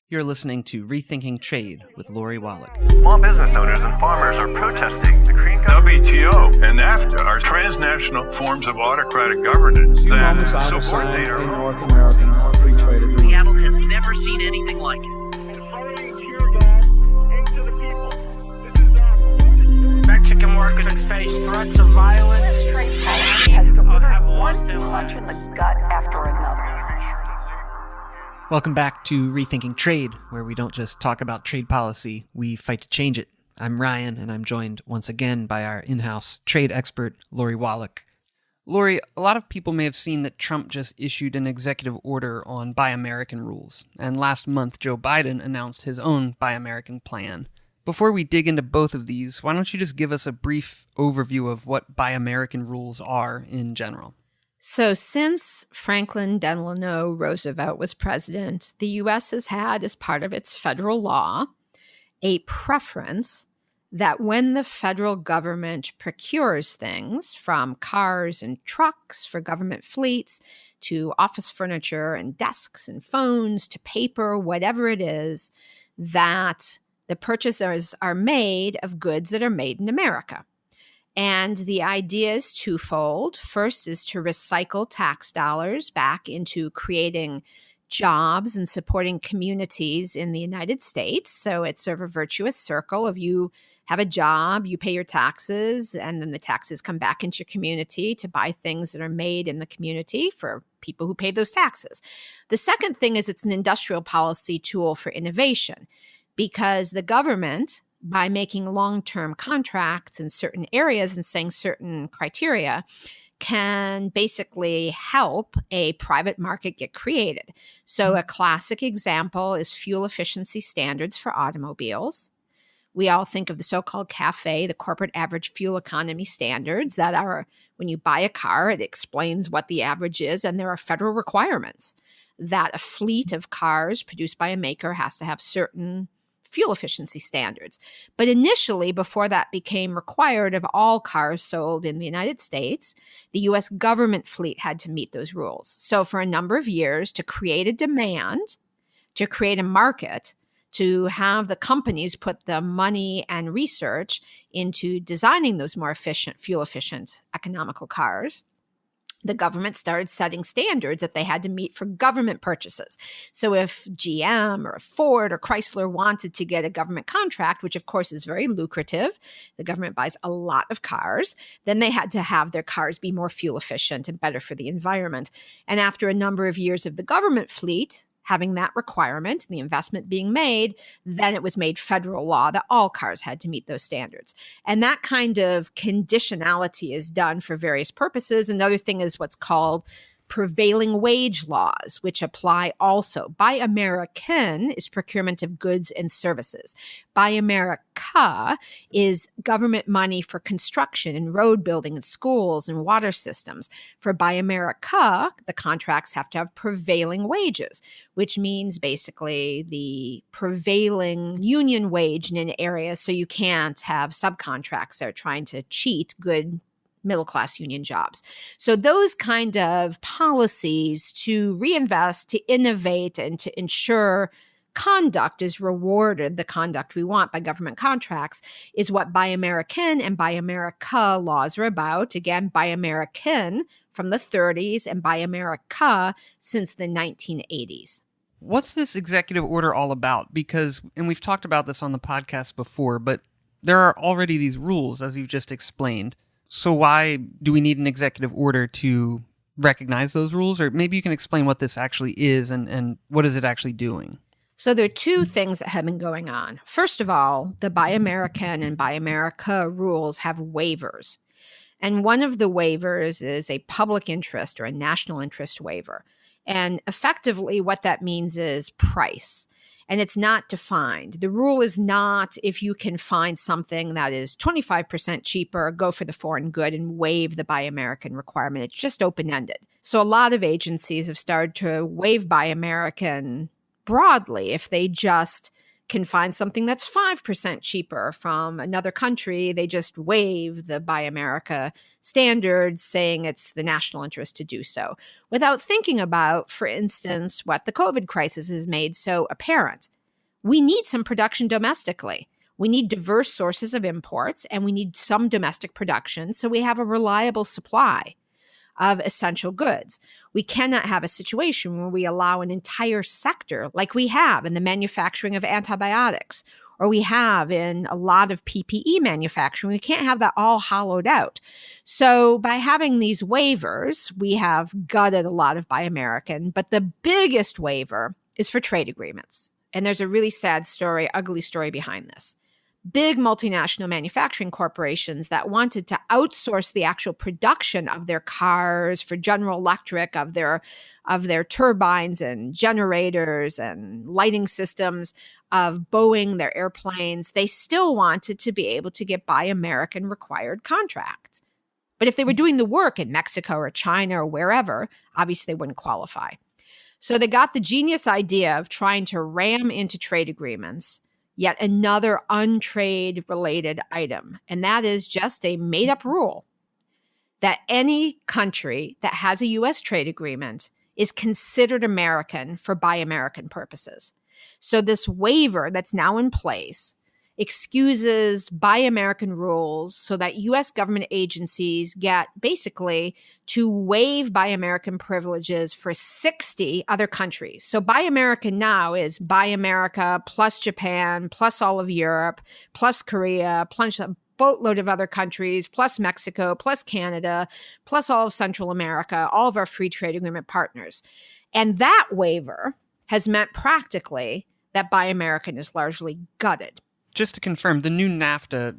You're listening to Rethinking Trade with Lori Wallach. Small business owners and farmers are protesting the Korean WTO and NAFTA are transnational forms of autocratic governance that subordinate a North American free trade agreement. Seattle has never seen anything like it. Mexican workers face threats of violence. Trade policy has delivered one punch in the gut after another. Welcome back to Rethinking Trade, where we don't just talk about trade policy, we fight to change it. I'm Ryan, and I'm joined once again by our in-house trade expert, Lori Wallach. Lori, a lot of people may have seen that Trump just issued an executive order on Buy American rules, and last month Joe Biden announced his own Buy American plan. Before we dig into both of these, why don't you just give us a brief overview of what Buy American rules are in general? So since Franklin Delano Roosevelt was president, the U.S. has had, as part of its federal law, a preference that when the federal government procures things, from cars and trucks for government fleets to office furniture and desks and phones to paper, whatever it is, that the purchases are made of goods that are made in America. And the idea is twofold. First is to recycle tax dollars back into creating jobs and supporting communities in the United States. So it's sort of a virtuous circle of you have a job, you pay your taxes, and then the taxes come back into your community to buy things that are made in the community for people who pay those taxes. The second thing is it's an industrial policy tool for innovation, because the government, by making long-term contracts in certain areas and saying certain criteria, can basically help a private market get created. So a classic example is fuel efficiency standards for automobiles. We all think of the so-called CAFE, the corporate average fuel economy standards, that are, when you buy a car, it explains what the average is, and there are federal requirements that a fleet of cars produced by a maker has to have certain fuel efficiency standards. But initially, before that became required of all cars sold in the United States, the U.S. government fleet had to meet those rules. So for a number of years, to create a demand, to create a market, to have the companies put the money and research into designing those more efficient, fuel-efficient, economical cars, the government started setting standards that they had to meet for government purchases. So if GM or Ford or Chrysler wanted to get a government contract, which of course is very lucrative, the government buys a lot of cars, then they had to have their cars be more fuel efficient and better for the environment. And after a number of years of the government fleet having that requirement, the investment being made, then it was made federal law that all cars had to meet those standards. And that kind of conditionality is done for various purposes. Another thing is what's called prevailing wage laws, which apply also. Buy American is procurement of goods and services. Buy America is government money for construction and road building and schools and water systems. For Buy America, the contracts have to have prevailing wages, which means basically the prevailing union wage in an area, so you can't have subcontracts that are trying to cheat good middle-class union jobs. So those kind of policies to reinvest, to innovate, and to ensure conduct is rewarded, the conduct we want by government contracts, is what Buy American and Buy America laws are about. Again, Buy American from the 30s and Buy America since the 1980s. What's this executive order all about? Because, and we've talked about this on the podcast before, but there are already these rules, as you've just explained. So why do we need an executive order to recognize those rules? Or maybe you can explain what this actually is and what is it actually doing? So there are two things that have been going on. First of all, the Buy American and Buy America rules have waivers. And one of the waivers is a public interest or a national interest waiver. And effectively what that means is price. And it's not defined. The rule is not if you can find something that is 25% cheaper, go for the foreign good and waive the Buy American requirement. It's just open-ended. So a lot of agencies have started to waive Buy American broadly if they just can find something that's 5% cheaper from another country. They just waive the Buy America standards, saying it's the national interest to do so, without thinking about, for instance, what the COVID crisis has made so apparent. We need some production domestically. We need diverse sources of imports, and we need some domestic production so we have a reliable supply of essential goods. We cannot have a situation where we allow an entire sector, like we have in the manufacturing of antibiotics, or we have in a lot of PPE manufacturing. We can't have that all hollowed out. So by having these waivers, we have gutted a lot of Buy American, but the biggest waiver is for trade agreements. And there's a really sad story, ugly story behind this. Big multinational manufacturing corporations that wanted to outsource the actual production of their cars for General Electric, of their turbines and generators and lighting systems, of Boeing, their airplanes, they still wanted to be able to get Buy American required contracts. But if they were doing the work in Mexico or China or wherever, obviously they wouldn't qualify. So they got the genius idea of trying to ram into trade agreements yet another untrade-related item, and that is just a made-up rule that any country that has a U.S. trade agreement is considered American for Buy American purposes. So this waiver that's now in place excuses Buy American rules so that U.S. government agencies get basically to waive Buy American privileges for 60 other countries. So Buy American now is Buy America plus Japan, plus all of Europe, plus Korea, plus a boatload of other countries, plus Mexico, plus Canada, plus all of Central America, all of our free trade agreement partners. And that waiver has meant practically that Buy American is largely gutted. Just to confirm, the new NAFTA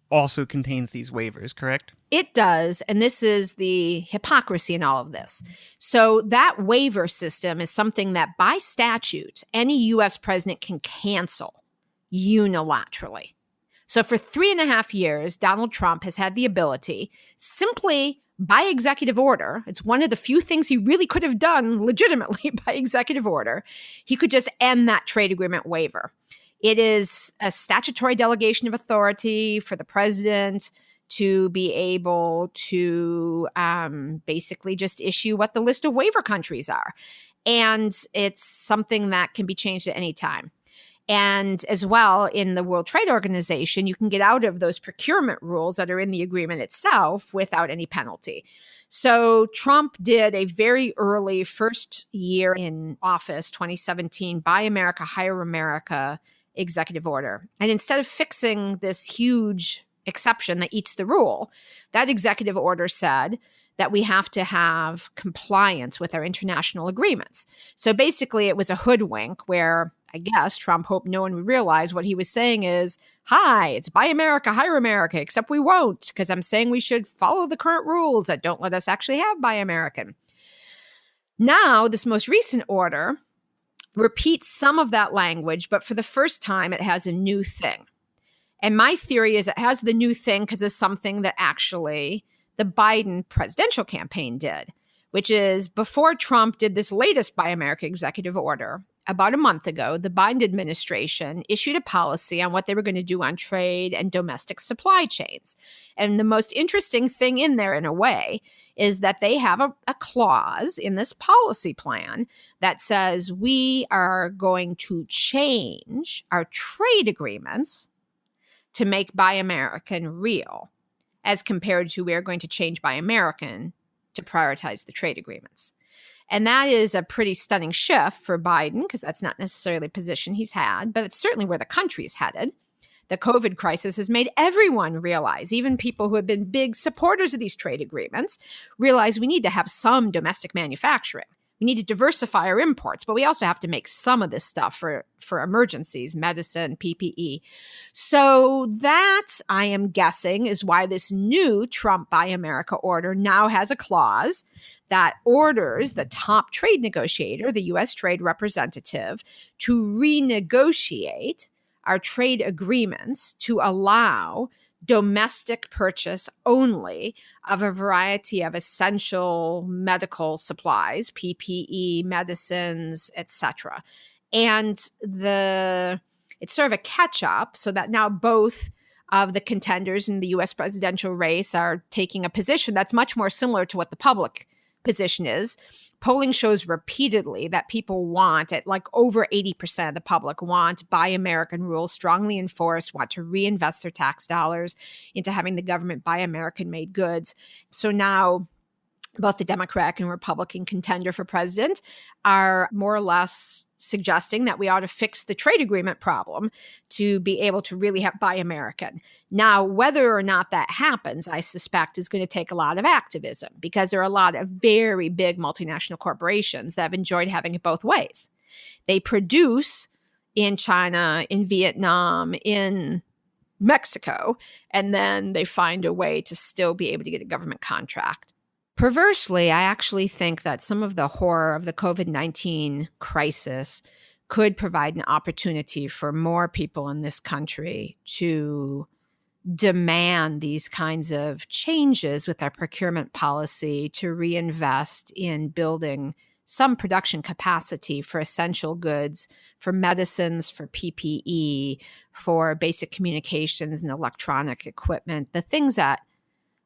also contains these waivers, correct? It does, and this is the hypocrisy in all of this. So that waiver system is something that by statute, any U.S. president can cancel unilaterally. So for 3.5 years, Donald Trump has had the ability simply by executive order, it's one of the few things he really could have done legitimately by executive order, he could just end that trade agreement waiver. It is a statutory delegation of authority for the president to be able to basically just issue what the list of waiver countries are. And it's something that can be changed at any time. And as well, in the World Trade Organization, you can get out of those procurement rules that are in the agreement itself without any penalty. So Trump did a very early first year in office, 2017, Buy America, Hire America executive order. And instead of fixing this huge exception that eats the rule, that executive order said that we have to have compliance with our international agreements. So basically, it was a hoodwink where I guess Trump hoped no one would realize what he was saying is, hi, it's Buy America, Hire America, except we won't, because I'm saying we should follow the current rules that don't let us actually have Buy American. Now, this most recent order repeats some of that language, but for the first time, it has a new thing. And my theory is it has the new thing because it's something that actually the Biden presidential campaign did, which is before Trump did this latest Buy America executive order, about a month ago, the Biden administration issued a policy on what they were going to do on trade and domestic supply chains. And the most interesting thing in there, in a way, is that they have a clause in this policy plan that says we are going to change our trade agreements to make Buy American real, as compared to we are going to change Buy American to prioritize the trade agreements. And that is a pretty stunning shift for Biden, because that's not necessarily a position he's had, but it's certainly where the country's headed. The COVID crisis has made everyone realize, even people who have been big supporters of these trade agreements, realize we need to have some domestic manufacturing. We need to diversify our imports, but we also have to make some of this stuff for emergencies, medicine, PPE. So that, I am guessing, is why this new Trump Buy America order now has a clause that orders the top trade negotiator, the U.S. trade representative, to renegotiate our trade agreements to allow domestic purchase only of a variety of essential medical supplies, PPE, medicines, etc. And It's sort of a catch-up so that now both of the contenders in the U.S. presidential race are taking a position that's much more similar to what the public position is. Polling shows repeatedly that people want, at like over 80% of the public want Buy American rules strongly enforced, want to reinvest their tax dollars into having the government buy American-made goods. So now both the Democratic and Republican contender for president are more or less suggesting that we ought to fix the trade agreement problem to be able to really buy American. Now, whether or not that happens, I suspect is going to take a lot of activism because there are a lot of very big multinational corporations that have enjoyed having it both ways. They produce in China, in Vietnam, in Mexico, and then they find a way to still be able to get a government contract. Perversely, I actually think that some of the horror of the COVID-19 crisis could provide an opportunity for more people in this country to demand these kinds of changes with our procurement policy to reinvest in building some production capacity for essential goods, for medicines, for PPE, for basic communications and electronic equipment, the things that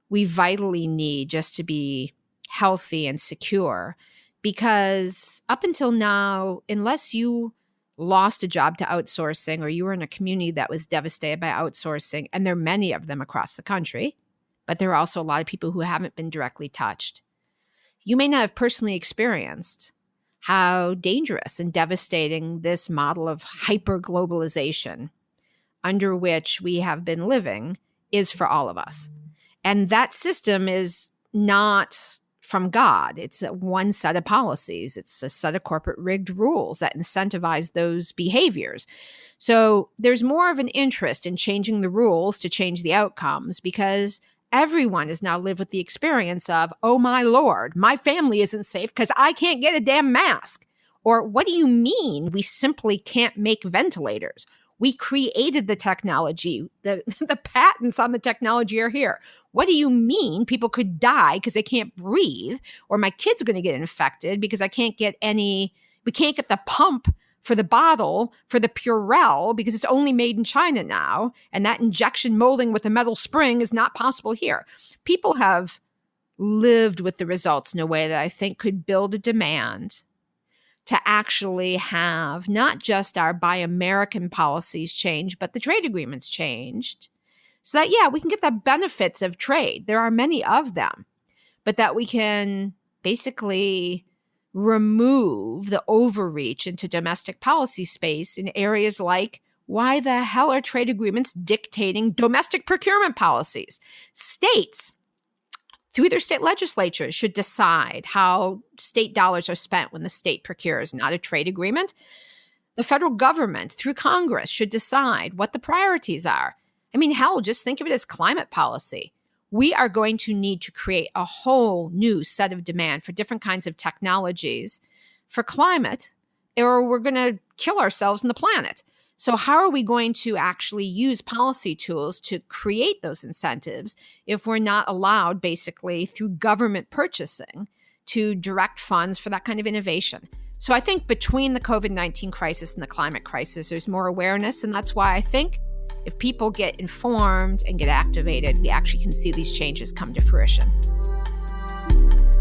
we vitally need just to be healthy and secure. Because up until now, unless you lost a job to outsourcing or you were in a community that was devastated by outsourcing, and there are many of them across the country, but there are also a lot of people who haven't been directly touched, you may not have personally experienced how dangerous and devastating this model of hyper-globalization under which we have been living is for all of us. And that system is not from God. It's one set of policies. It's a set of corporate rigged rules that incentivize those behaviors. So there's more of an interest in changing the rules to change the outcomes because everyone has now lived with the experience of, oh my Lord, my family isn't safe because I can't get a damn mask. Or what do you mean we simply can't make ventilators? We created the technology. The patents on the technology are here. What do you mean people could die because they can't breathe? Or my kids are going to get infected because we can't get the pump for the bottle for the Purell because it's only made in China now. And that injection molding with a metal spring is not possible here. People have lived with the results in a way that I think could build a demand to actually have not just our Buy American policies changed, but the trade agreements changed so that, yeah, we can get the benefits of trade. There are many of them, but that we can basically remove the overreach into domestic policy space in areas like, why the hell are trade agreements dictating domestic procurement policies? States, through their state legislatures, should decide how state dollars are spent when the state procures, not a trade agreement. The federal government, through Congress, should decide what the priorities are. I mean, hell, just think of it as climate policy. We are going to need to create a whole new set of demand for different kinds of technologies for climate, or we're going to kill ourselves and the planet. So how are we going to actually use policy tools to create those incentives if we're not allowed, basically, through government purchasing, to direct funds for that kind of innovation? So I think between the COVID-19 crisis and the climate crisis, there's more awareness. And that's why I think if people get informed and get activated, we actually can see these changes come to fruition.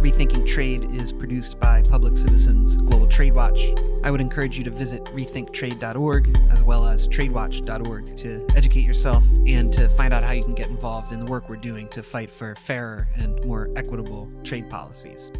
Rethinking Trade is produced by Public Citizens Global Trade Watch. I would encourage you to visit rethinktrade.org as well as tradewatch.org to educate yourself and to find out how you can get involved in the work we're doing to fight for fairer and more equitable trade policies.